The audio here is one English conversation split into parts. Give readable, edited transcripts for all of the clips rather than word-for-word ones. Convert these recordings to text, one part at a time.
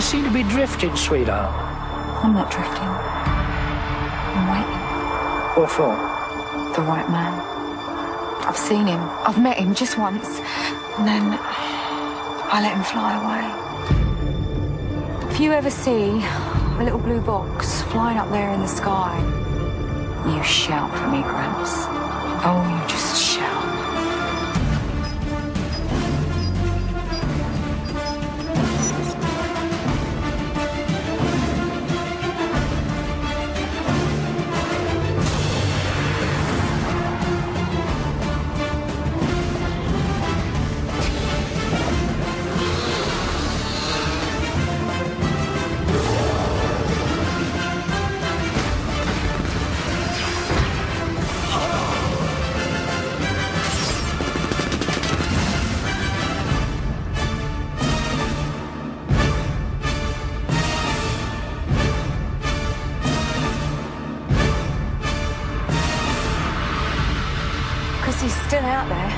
seem to be drifting, sweetheart. I'm not drifting. I'm waiting. What for? The right man. I've seen him. I've met him just once. And then I let him fly away. If you ever see a little blue box flying up there in the sky, you shout for me, Gramps. Oh, you just shout. He's still out there,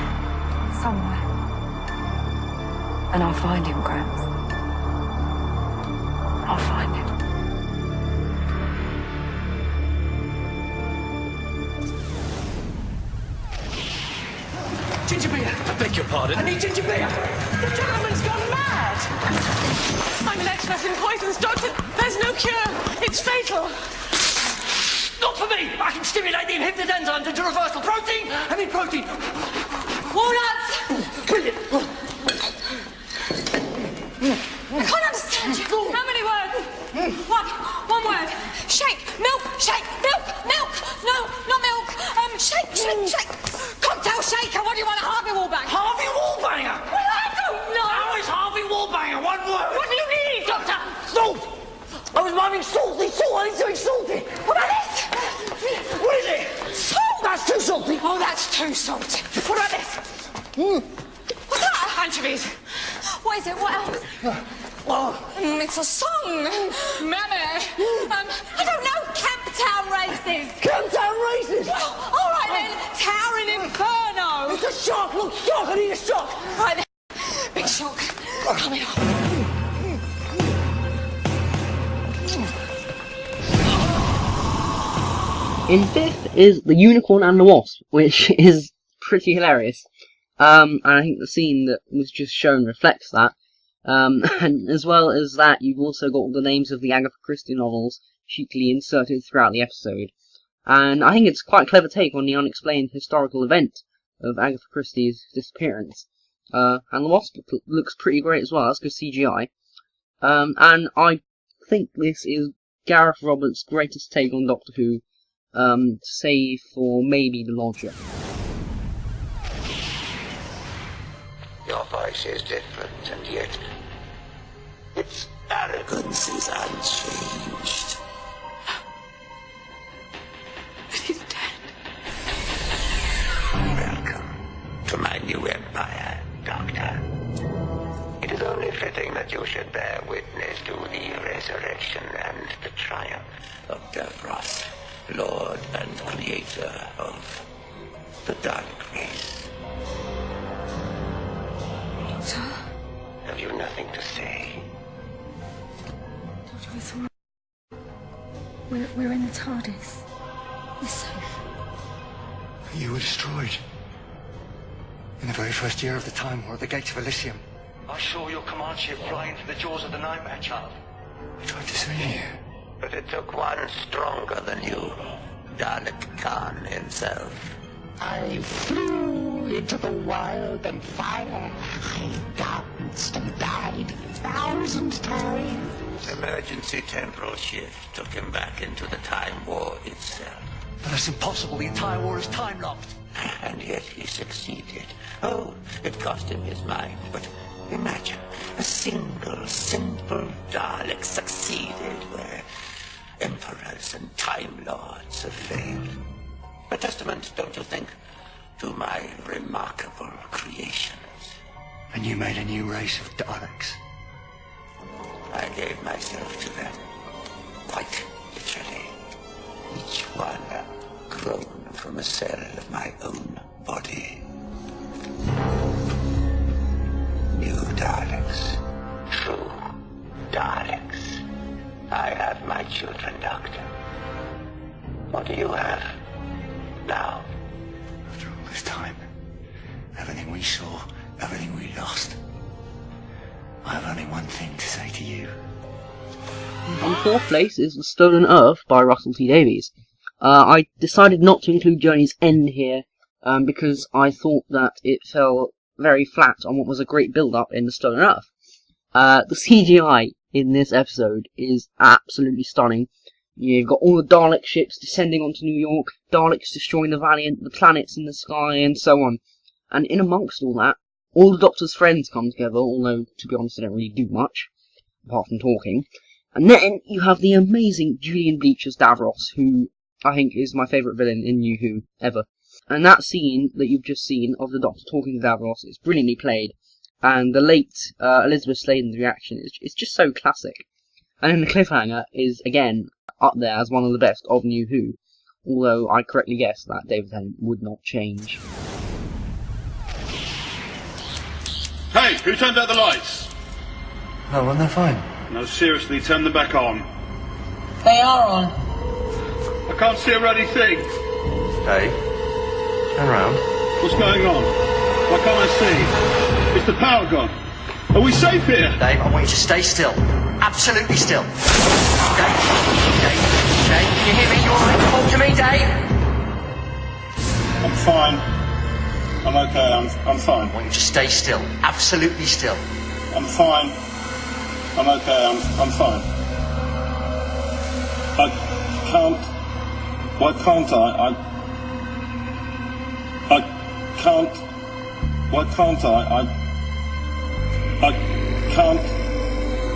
somewhere. And I'll find him, Gramps. I'll find him. Ginger beer! I beg your pardon? I need ginger beer! The gentleman's gone mad! I'm an expert in poisons, Doctor. There's no cure. It's fatal. Not for me! I can stimulate the inhibited enzymes into reversal. Protein! I need protein! Walnuts! Brilliant! I can't understand you. How many words? One word. Shake, milk, shake, milk, milk. No, not milk. Shake, shake, shake. Cocktail shaker. What do you want, a Harvey Wallbanger? Harvey Wallbanger! Well, I don't know. How is Harvey Wallbanger? One word! What do you need, Doctor? Salt! I was miming salty! Salt! I need something salty! What about this? What is it? Salt! That's too salty! Oh, that's too salty. What about this? What's that? Anchovies. What is it? What else? It's a song. Mammy. I don't know. Camptown Races. Camptown Races! Well, all right then. Towering Inferno. It's a shock! Look, shock! I need a shock! Right then. Big shock. Coming up. In fifth is The Unicorn and the Wasp, which is pretty hilarious. And I think the scene that was just shown reflects that. And as well as that, you've also got the names of the Agatha Christie novels cheekily inserted throughout the episode. And I think it's quite a clever take on the unexplained historical event of Agatha Christie's disappearance. And the Wasp looks pretty great as well. That's good CGI. And I think this is Gareth Roberts' greatest take on Doctor Who, save for maybe the Lodger. Your voice is different, and yet its arrogance is unchanged. But he's dead. Welcome to my new empire, Doctor. It is only fitting that you should bear witness to the resurrection and the triumph of Davros, Lord and Creator of the Dark Race. Doctor? Have you nothing to say? Doctor, it's all right. We're in the TARDIS. We're safe. You were destroyed. In the very first year of the Time War at the gates of Elysium. I saw your command ship fly into the jaws of the Nightmare Child. I tried to save you. But it took one stronger than you, Dalek Khan himself. I flew into the wild and fire. I danced and died 1,000 times. Emergency temporal shift took him back into the Time War itself. But that's impossible. The entire war is time-locked. And yet he succeeded. Oh, it cost him his mind, but imagine a single, simple Dalek succeeded where emperors and Time Lords have failed. A testament, don't you think, to my remarkable creations. And you made a new race of Daleks. I gave myself to them, quite literally. Each one grown from a cell of my own body. New Daleks. True Daleks. children, Doctor. What do you have now? After all this time, everything we saw, everything we lost, I have only one thing to say to you. On fourth place is The Stolen Earth by Russell T Davies. I decided not to include Journey's End here because I thought that it fell very flat on what was a great build-up in The Stolen Earth. The CGI in this episode is absolutely stunning. You've got all the Dalek ships descending onto New York, Daleks destroying the Valiant, the planets in the sky, and so on. And in amongst all that, all the Doctor's friends come together, although, to be honest, they don't really do much, apart from talking. And then you have the amazing Julian Bleach as Davros, who I think is my favourite villain in New Who ever. And that scene that you've just seen of the Doctor talking to Davros is brilliantly played. And the late Elizabeth Sladen's reaction is just so classic. And then the cliffhanger is, again, up there as one of the best of New Who, although I correctly guessed that David Tennant would not change. Hey, who turned out the lights? No, well, they're fine. No, seriously, turn them back on. They are on. I can't see a bloody thing. Dave, turn around. What's going on? Why can't I see? Is the power gone? Are we safe here? Dave, I want you to stay still. Absolutely still. Dave, can you hear me? You alright? Talk to me, Dave. I'm fine. I'm okay, I'm fine. I want you to stay still. Absolutely still. I'm fine. I'm okay, I'm fine. I can't... Why can't I can't... Why can't I can't...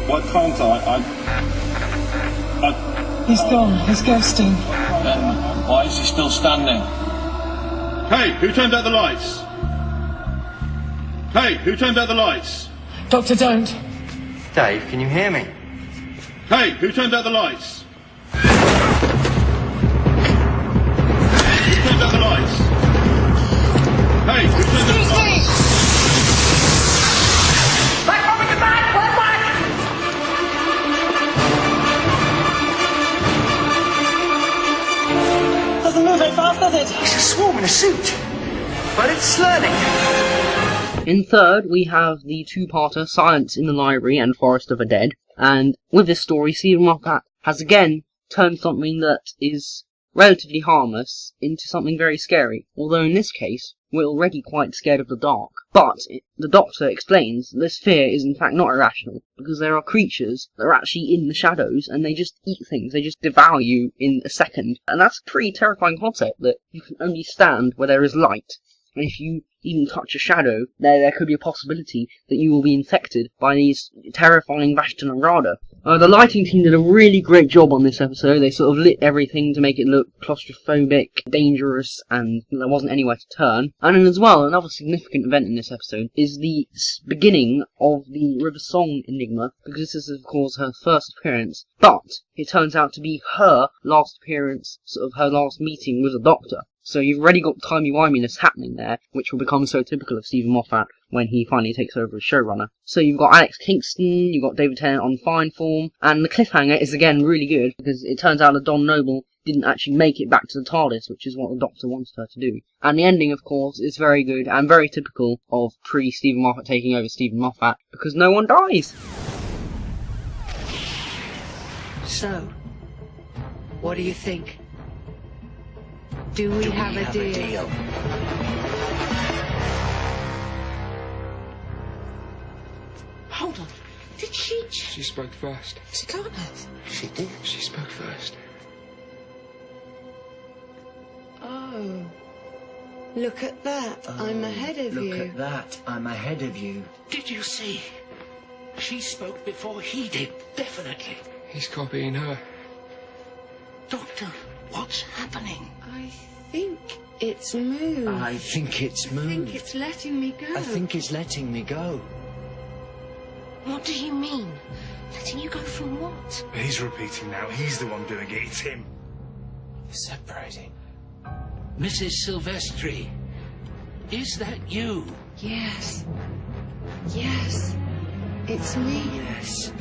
Why can't I He's gone. He's ghosting. Then why is he still standing? Hey, who turned out the lights? Hey, who turned out the lights? Doctor, don't. Dave, can you hear me? Hey, who turned out the lights? Who turned out the lights? Hey, who turned out the lights? Back over the back! Back! Doesn't move very fast, does it? It's a swarm in a suit. But it's learning. In third, we have the two-parter Silence in the Library and Forest of the Dead. And with this story, Stephen Moffat has again turned something that is relatively harmless into something very scary. Although in this case, we're already quite scared of the dark. But the Doctor explains that this fear is in fact not irrational, because there are creatures that are actually in the shadows and they just eat things, they just devour you in a second. And that's a pretty terrifying concept, that you can only stand where there is light. And if you even touch a shadow, there could be a possibility that you will be infected by these terrifying Vashta Narada. The lighting team did a really great job on this episode. They sort of lit everything to make it look claustrophobic, dangerous, and there wasn't anywhere to turn. And then as well, another significant event in this episode is the beginning of the River Song enigma, because this is of course her first appearance, but it turns out to be her last appearance, sort of her last meeting with the Doctor. So you've already got timey-wiminess happening there, which will become so typical of Stephen Moffat when he finally takes over as showrunner. So you've got Alex Kingston, you've got David Tennant on fine form, and the cliffhanger is again really good, because it turns out that Don Noble didn't actually make it back to the TARDIS, which is what the Doctor wanted her to do. And the ending, of course, is very good and very typical of pre-Stephen Moffat taking over Stephen Moffat, because no one dies. So, what do you think? Do we have a deal? Hold on. Did she... She spoke first. She can't have. She did. She spoke first. Oh. Look at that. I'm ahead of you. Look at that. I'm ahead of you. Did you see? She spoke before he did, definitely. He's copying her. Doctor, what's happening? I think it's moved. I think it's moved. I think it's letting me go. I think it's letting me go. What do you mean? Letting you go from what? He's repeating now. He's the one doing it. It's him. Separating. Mrs. Silvestri, is that you? Yes. Yes. It's me.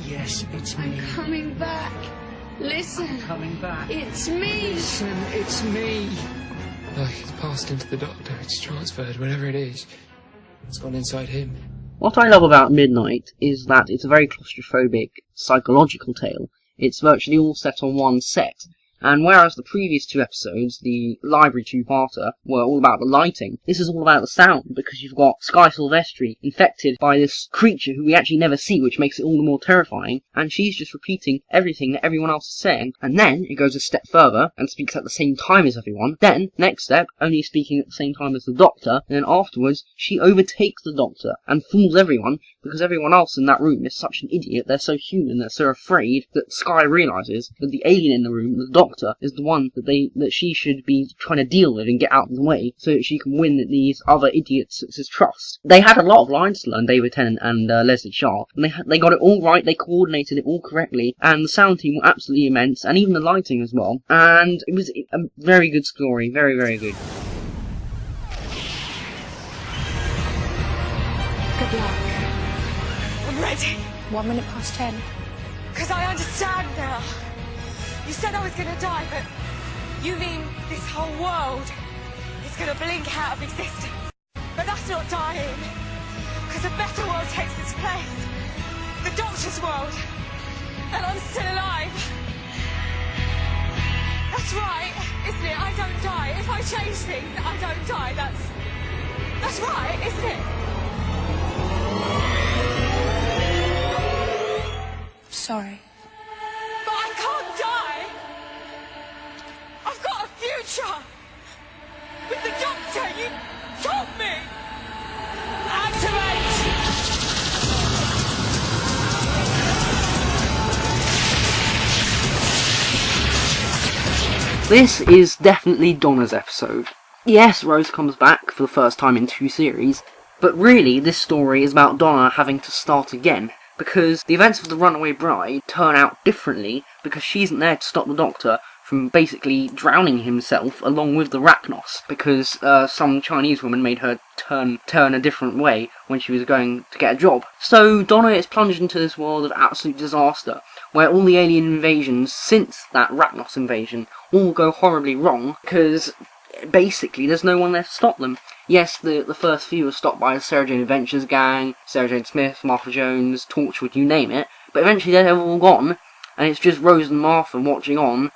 Yes, it's me. I'm coming back. Listen. Coming back. It's me. Listen, it's me. Like it's passed into the doctor, it's transferred, whatever it is. It's gone inside him. What I love about Midnight is that it's a very claustrophobic, psychological tale. It's virtually all set on one set. And whereas the previous two episodes, the library two-parter, were all about the lighting, this is all about the sound, because you've got Sky Silvestri infected by this creature who we actually never see, which makes it all the more terrifying, and she's just repeating everything that everyone else is saying, and then it goes a step further, and speaks at the same time as everyone, then, next step, only speaking at the same time as the Doctor, and then afterwards, she overtakes the Doctor, and fools everyone, because everyone else in that room is such an idiot, they're so human, they're so afraid, that Sky realises that the alien in the room, the Doctor, is the one that she should be trying to deal with and get out of the way, so that she can win these other idiots' trust. They had a lot of lines to learn, David Tennant and Leslie Sharp, and they got it all right, they coordinated it all correctly, and the sound team were absolutely immense, and even the lighting as well, and it was a very good story, very, very good. Good luck. I'm ready. 1 minute past 10. Because I understand now. You said I was going to die, but you mean this whole world is going to blink out of existence. But that's not dying. Because a better world takes its place. The Doctor's world. And I'm still alive. That's right, isn't it? I don't die. If I change things, I don't die. That's right, isn't it? Sorry. But I can't die! I've got a future! With the Doctor, you told me! Activate! This is definitely Donna's episode. Yes, Rose comes back for the first time in 2 series, but really this story is about Donna having to start again, because the events of the Runaway Bride turn out differently because she isn't there to stop the Doctor from basically drowning himself along with the Rachnos, because some Chinese woman made her turn a different way when she was going to get a job. So Donna is plunged into this world of absolute disaster, where all the alien invasions since that Rachnos invasion all go horribly wrong, because basically there's no one there to stop them. Yes, the first few were stopped by the Sarah Jane Adventures gang, Sarah Jane Smith, Martha Jones, Torchwood, you name it, but eventually they're all gone, and it's just Rose and Martha watching on,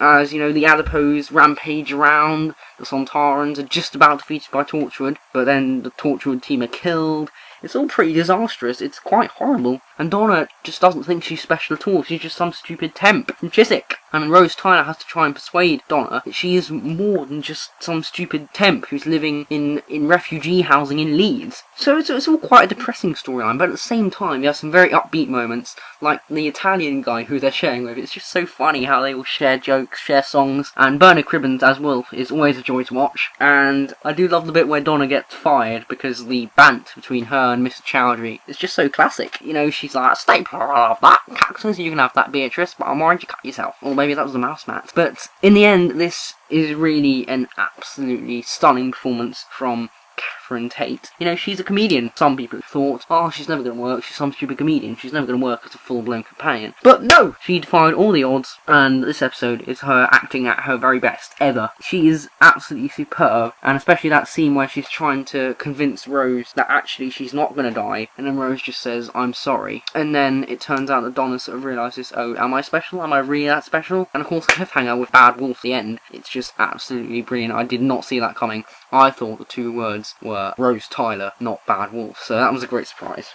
as, you know, the Adipose rampage around, the Sontarans are just about defeated by Torchwood, but then the Torchwood team are killed. It's all pretty disastrous, it's quite horrible, and Donna just doesn't think she's special at all, she's just some stupid temp from Chiswick. And Rose Tyler has to try and persuade Donna that she is more than just some stupid temp who's living in refugee housing in Leeds. So it's all quite a depressing storyline, but at the same time you have some very upbeat moments, like the Italian guy who they're sharing with. It's just so funny how they all share jokes, share songs, and Bernard Cribbins as Wolf is always a joy to watch. And I do love the bit where Donna gets fired because the bant between her and Mr. Chowdhury is just so classic. You know, she's like, stay off that cactus, you can have that, Beatrice, but I'm worried you cut yourself. Or maybe that was the mouse mat. But in the end, this is really an absolutely stunning performance from Catherine Tate. You know, she's a comedian. Some people thought, oh, she's never going to work, she's some stupid comedian, she's never going to work as a full-blown companion. But no! She defied all the odds, and this episode is her acting at her very best ever. She is absolutely superb, and especially that scene where she's trying to convince Rose that actually she's not going to die, and then Rose just says, I'm sorry. And then it turns out that Donna sort of realises, oh, am I special? Am I really that special? And of course, cliffhanger with Bad Wolf at the end. It's just absolutely brilliant. I did not see that coming. I thought the 2 words were Rose Tyler, not Bad Wolf, so that was a great surprise.